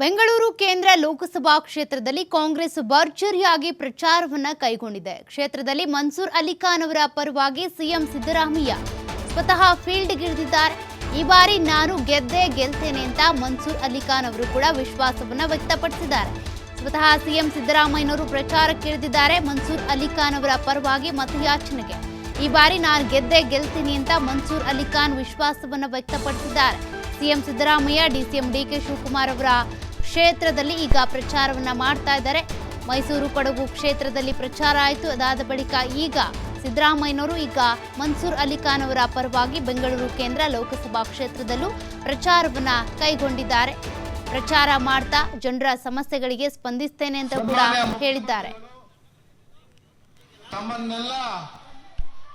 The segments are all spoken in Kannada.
ಬೆಂಗಳೂರು ಕೇಂದ್ರ ಲೋಕಸಭಾ ಕ್ಷೇತ್ರದಲ್ಲಿ ಕಾಂಗ್ರೆಸ್ ಭರ್ಜರಿಯಾಗಿ ಪ್ರಚಾರವನ್ನ ಕೈಗೊಂಡಿದೆ. ಕ್ಷೇತ್ರದಲ್ಲಿ ಮನ್ಸೂರ್ ಅಲಿಖಾನ್ ಅವರ ಪರವಾಗಿ ಸಿಎಂ ಸಿದ್ದರಾಮಯ್ಯ ಸ್ವತಃ ಫೀಲ್ಡ್ಗಿಳಿದಿದ್ದಾರೆ. ಈ ಬಾರಿ ನಾನು ಗೆದ್ದೇ ಗೆಲ್ತೇನೆ ಅಂತ ಮನ್ಸೂರ್ ಅಲಿಖಾನ್ ಅವರು ಕೂಡ ವಿಶ್ವಾಸವನ್ನ ವ್ಯಕ್ತಪಡಿಸಿದ್ದಾರೆ. ಸ್ವತಃ ಸಿಎಂ ಸಿದ್ದರಾಮಯ್ಯನವರು ಪ್ರಚಾರಕ್ಕೆ ಇಳಿದಿದ್ದಾರೆ. ಮನ್ಸೂರ್ ಅಲಿಖಾನ್ ಅವರ ಪರವಾಗಿ ಮತಯಾಚನೆಗೆ ಈ ಬಾರಿ ನಾನು ಗೆದ್ದೇ ಗೆಲ್ತೀನಿ ಅಂತ ಮನ್ಸೂರ್ ಅಲಿಖಾನ್ ವಿಶ್ವಾಸವನ್ನ ವ್ಯಕ್ತಪಡಿಸಿದ್ದಾರೆ. CM Siddaramaiah DCM DK Shivakumar ಅವರ ಕ್ಷೇತ್ರದಲ್ಲಿ ಈಗ ಪ್ರಚಾರವನ್ನ ಮಾಡ್ತಾ ಇದ್ದಾರೆ. ಮೈಸೂರು ಕೊಡಗು ಕ್ಷೇತ್ರದಲ್ಲಿ ಪ್ರಚಾರ ಆಯಿತು. ಅದಾದ ಬಳಿಕ ಈಗ ಸಿದ್ದರಾಮಯ್ಯನವರು ಈಗ ಮನ್ಸೂರ್ ಅಲಿಖಾನ್ ಅವರ ಪರವಾಗಿ ಬೆಂಗಳೂರು ಕೇಂದ್ರ ಲೋಕಸಭಾ ಕ್ಷೇತ್ರದಲ್ಲೂ ಪ್ರಚಾರವನ್ನ ಕೈಗೊಂಡಿದ್ದಾರೆ. ಪ್ರಚಾರ ಮಾಡ್ತಾ ಜನರ ಸಮಸ್ಯೆಗಳಿಗೆ ಸ್ಪಂದಿಸ್ತೇನೆ ಅಂತ ಕೂಡ ಹೇಳಿದ್ದಾರೆ. ತಮ್ಮನ್ನೆಲ್ಲ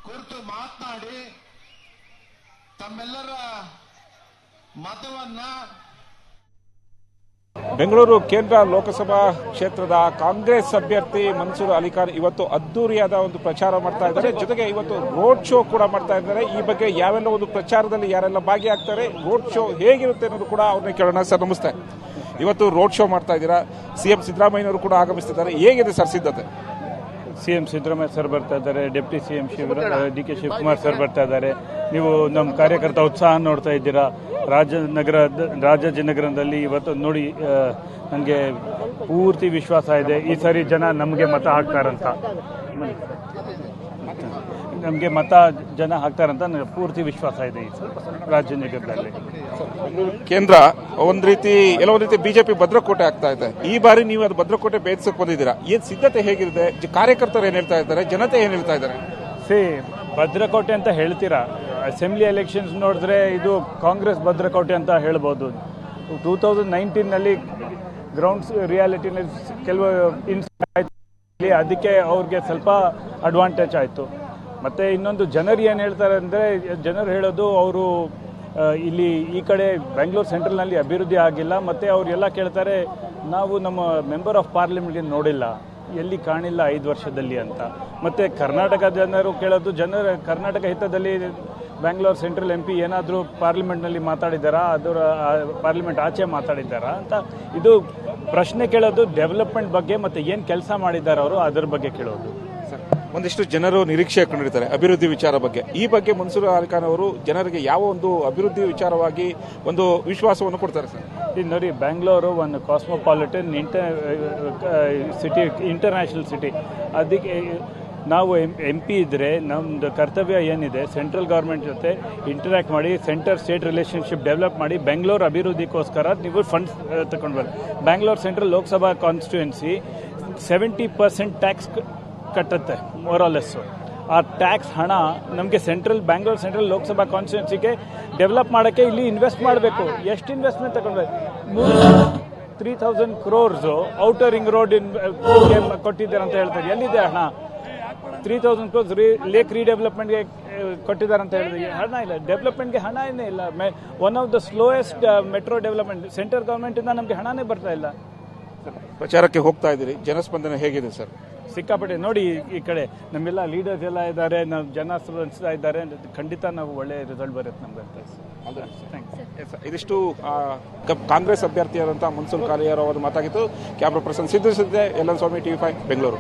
ಕುರಿತು ಮಾತನಾಡಿ ತಮ್ಮೆಲ್ಲರ ಮತವನ್ನ ಬೆಂಗಳೂರು ಕೇಂದ್ರ ಲೋಕಸಭಾ ಕ್ಷೇತ್ರದ ಕಾಂಗ್ರೆಸ್ ಅಭ್ಯರ್ಥಿ ಮನ್ಸೂರ್ ಅಲಿಖಾನ್ ಇವತ್ತು ಅದ್ದೂರಿಯಾದ ಒಂದು ಪ್ರಚಾರ ಮಾಡ್ತಾ ಇದ್ದಾರೆ. ಜೊತೆಗೆ ಇವತ್ತು ರೋಡ್ ಶೋ ಕೂಡ ಮಾಡ್ತಾ ಇದ್ದಾರೆ. ಈ ಬಗ್ಗೆ ಯಾವೆಲ್ಲ ಒಂದು ಪ್ರಚಾರದಲ್ಲಿ ಯಾರೆಲ್ಲ ಭಾಗಿಯಾಗ್ತಾರೆ, ರೋಡ್ ಶೋ ಹೇಗಿರುತ್ತೆ ಅನ್ನೋದು ಕೂಡ ಅವ್ರನ್ನ ಕೇಳೋಣ. ಸರ್ ನಮಸ್ತೆ. ಇವತ್ತು ರೋಡ್ ಶೋ ಮಾಡ್ತಾ ಇದ್ದೀರಾ, ಸಿಎಂ ಸಿದ್ದರಾಮಯ್ಯನವರು ಕೂಡ ಆಗಮಿಸ್ತಿದ್ದಾರೆ. ಹೇಗಿದೆ ಸರ್ ಸಿದ್ಧತೆ? ಸಿಎಂ ಸಿದ್ದರಾಮಯ್ಯ ಸರ್ ಬರ್ತಾ ಇದ್ದಾರೆ, deputy CM DK Shivakumar sir ಬರ್ತಾ ಇದ್ದಾರೆ. ನೀವು ನಮ್ಮ ಕಾರ್ಯಕರ್ತ ಉತ್ಸಾಹ ನೋಡ್ತಾ ಇದ್ದೀರಾ. ರಾಜಾಜಿನಗರದಲ್ಲಿ ಇವತ್ತು ನೋಡಿ, ನನಗೆ ಪೂರ್ತಿ ವಿಶ್ವಾಸ ಇದೆ ಈ ಸಾರಿ ಜನ ನಮಗೆ ಮತ ಹಾಕ್ತಾರಂತ. ನಮಗೆ ಜನ ಹಾಕ್ತಾರಂತ ನನಗೆ ಪೂರ್ತಿ ವಿಶ್ವಾಸ ಇದೆ ಈ ರಾಜಾಜಿನಗರದಲ್ಲಿ. ಕೇಂದ್ರ ಎಲ್ಲೋ ಒಂದು ರೀತಿ ಬಿಜೆಪಿ ಭದ್ರಕೋಟೆ ಆಗ್ತಾ ಇದೆ. ಈ ಬಾರಿ ನೀವು ಅದು ಭದ್ರಕೋಟೆ ಭೇದಿಸಕ್ಕೆ ಬಂದಿದ್ದೀರಾ. ಏನ್ ಸಿದ್ಧತೆ ಹೇಗಿರುತ್ತೆ? ಕಾರ್ಯಕರ್ತರು ಏನ್ ಹೇಳ್ತಾ ಇದ್ದಾರೆ, ಜನತೆ ಏನ್ ಹೇಳ್ತಾ ಇದ್ದಾರೆ? ಭದ್ರಕೋಟೆ ಅಂತ ಹೇಳ್ತೀರಾ, ಅಸೆಂಬ್ಲಿ ಎಲೆಕ್ಷನ್ಸ್ ನೋಡಿದ್ರೆ ಇದು ಕಾಂಗ್ರೆಸ್ ಭದ್ರಕೋಟೆ ಅಂತ ಹೇಳ್ಬೋದು. 2019ನಲ್ಲಿ ಗ್ರೌಂಡ್ಸ್ ರಿಯಾಲಿಟಿನಲ್ಲಿ ಕೆಲವು ಇನ್ಸಿಡೆಂಟ್ ಆಯ್ತು, ಅದಕ್ಕೆ ಅವ್ರಿಗೆ ಸ್ವಲ್ಪ ಅಡ್ವಾಂಟೇಜ್ ಆಯಿತು. ಮತ್ತು ಇನ್ನೊಂದು ಜನರು ಏನು ಹೇಳ್ತಾರೆ ಅಂದರೆ, ಜನರು ಹೇಳೋದು ಅವರು ಇಲ್ಲಿ ಈ ಕಡೆ ಬೆಂಗಳೂರು ಸೆಂಟ್ರಲ್ನಲ್ಲಿ ಅಭಿವೃದ್ಧಿ ಆಗಿಲ್ಲ. ಮತ್ತು ಅವರೆಲ್ಲ ಕೇಳ್ತಾರೆ, ನಾವು ನಮ್ಮ ಮೆಂಬರ್ ಆಫ್ ಪಾರ್ಲಿಮೆಂಟ್ಗೆ ನೋಡಿಲ್ಲ, ಎಲ್ಲಿ ಕಾಣಿಲ್ಲ 5 ವರ್ಷದಲ್ಲಿ ಅಂತ. ಮತ್ತು ಕರ್ನಾಟಕ ಜನರು ಕೇಳೋದು, ಕರ್ನಾಟಕ ಹಿತದಲ್ಲಿ ಬ್ಯಾಂಗ್ಳೂರ್ ಸೆಂಟ್ರಲ್ MP ಏನಾದರೂ ಪಾರ್ಲಿಮೆಂಟ್ನಲ್ಲಿ ಮಾತಾಡಿದ್ದಾರಾ, ಅದರ ಪಾರ್ಲಿಮೆಂಟ್ ಆಚೆ ಮಾತಾಡಿದ್ದಾರಾ ಅಂತ. ಇದು ಪ್ರಶ್ನೆ ಕೇಳೋದು ಡೆವಲಪ್ಮೆಂಟ್ ಬಗ್ಗೆ ಮತ್ತು ಏನು ಕೆಲಸ ಮಾಡಿದ್ದಾರೆ ಅವರು ಅದರ ಬಗ್ಗೆ ಕೇಳೋದು. ಒಂದಿಷ್ಟು ಜನರು ನಿರೀಕ್ಷೆ ಕಂಡಿರ್ತಾರೆ ಅಭಿವೃದ್ಧಿ ವಿಚಾರ ಬಗ್ಗೆ. ಈ ಬಗ್ಗೆ ಮನ್ಸೂರ್ ಅಲಿಖಾನ್ ಅವರು ಜನರಿಗೆ ಯಾವ ಒಂದು ಅಭಿವೃದ್ಧಿ ವಿಚಾರವಾಗಿ ಒಂದು ವಿಶ್ವಾಸವನ್ನು ಕೊಡ್ತಾರೆ ಸರ್? ಇದು ನೋಡಿ, ಬ್ಯಾಂಗ್ಳೂರು ಒಂದು ಕಾಸ್ಮೋಪಾಲಿಟನ್ ಸಿಟಿ, ಇಂಟರ್ನ್ಯಾಷನಲ್ ಸಿಟಿ. ಅದಕ್ಕೆ ನಾವು MP ಇದ್ದರೆ ನಮ್ಮದು ಕರ್ತವ್ಯ ಏನಿದೆ, ಸೆಂಟ್ರಲ್ ಗೌರ್ಮೆಂಟ್ ಜೊತೆ ಇಂಟರ್ಯಾಕ್ಟ್ ಮಾಡಿ ಸೆಂಟರ್ ಸ್ಟೇಟ್ ರಿಲೇಷನ್ಶಿಪ್ ಡೆವಲಪ್ ಮಾಡಿ ಬೆಂಗಳೂರು ಅಭಿವೃದ್ಧಿಗೋಸ್ಕರ ನೀವು ಫಂಡ್ಸ್ ತಗೊಂಡು ಬರ್ರಿ. Bangalore central Lok Sabha constituency 70% tax ಕಟ್ಟುತ್ತೆ ಮೋರಲೆಸ್ಸು. ಆ ಟ್ಯಾಕ್ಸ್ ಹಣ ನಮಗೆ ಬ್ಯಾಂಗ್ಳೂರು ಸೆಂಟ್ರಲ್ ಲೋಕಸಭಾ ಕಾನ್ಸ್ಟಿಟ್ಯೂನ್ಸಿಗೆ ಡೆವಲಪ್ ಮಾಡೋಕ್ಕೆ ಇಲ್ಲಿ ಇನ್ವೆಸ್ಟ್ ಮಾಡಬೇಕು. ಎಷ್ಟು ಇನ್ವೆಸ್ಟ್ಮೆಂಟ್ ತಗೊಂಡ್ರೆ 3,000 crores ಔಟರ್ ರಿಂಗ್ ರೋಡ್ ಕೊಟ್ಟಿದ್ದಾರೆ ಅಂತ ಹೇಳ್ತಾರೆ. ಎಲ್ಲಿದೆ ಹಣ? 3,000 crores ಲೇಕ್ ರೀಡೆವಲಪ್ಮೆಂಟ್ಗೆ ಕೊಟ್ಟಿದ್ದಾರೆ ಅಂತ ಹೇಳಿದ್ರೆ ಹಣ ಇಲ್ಲ. ಡೆವಲಪ್ಮೆಂಟ್ಗೆ ಹಣ ಏನೇ ಇಲ್ಲ. One of the slowest metro development. Central ಗೌರ್ಮೆಂಟಿಂದ ನಮಗೆ ಹಣನೇ ಬರ್ತಾ ಇಲ್ಲ. ಪ್ರಚಾರಕ್ಕೆ ಹೋಗ್ತಾ ಇದ್ದೀರಿ, ಜನಸ್ಪಂದನೆ ಹೇಗಿದೆ ಸರ್? ಸಿಕ್ಕಾಪಟ್ಟೆ. ನೋಡಿ, ಈ ಕಡೆ ನಮ್ಮೆಲ್ಲ ಲೀಡರ್ಸ್ ಎಲ್ಲ ಇದ್ದಾರೆ, ನಾವು ಜನ ಸ್ಪಂದಿಸ್ತಾ ಇದ್ದಾರೆ. ಖಂಡಿತ ನಾವು ಒಳ್ಳೆ ರಿಸಲ್ಟ್ ಬರುತ್ತೆ ನಮ್ಗೆ ಅಂತ. ಇದಿಷ್ಟು ಕಾಂಗ್ರೆಸ್ ಅಭ್ಯರ್ಥಿಯಾದಂತಹ ಮನ್ಸೂರ್ ಅಲಿಖಾನ್ ಅವರ ಮಾತಾಗಿತ್ತು. ಕ್ಯಾಮ್ರಾ ಪರ್ಸನ್ ಸಿದ್ದು, LN ಸ್ವಾಮಿ, TV5 ಬೆಂಗಳೂರು.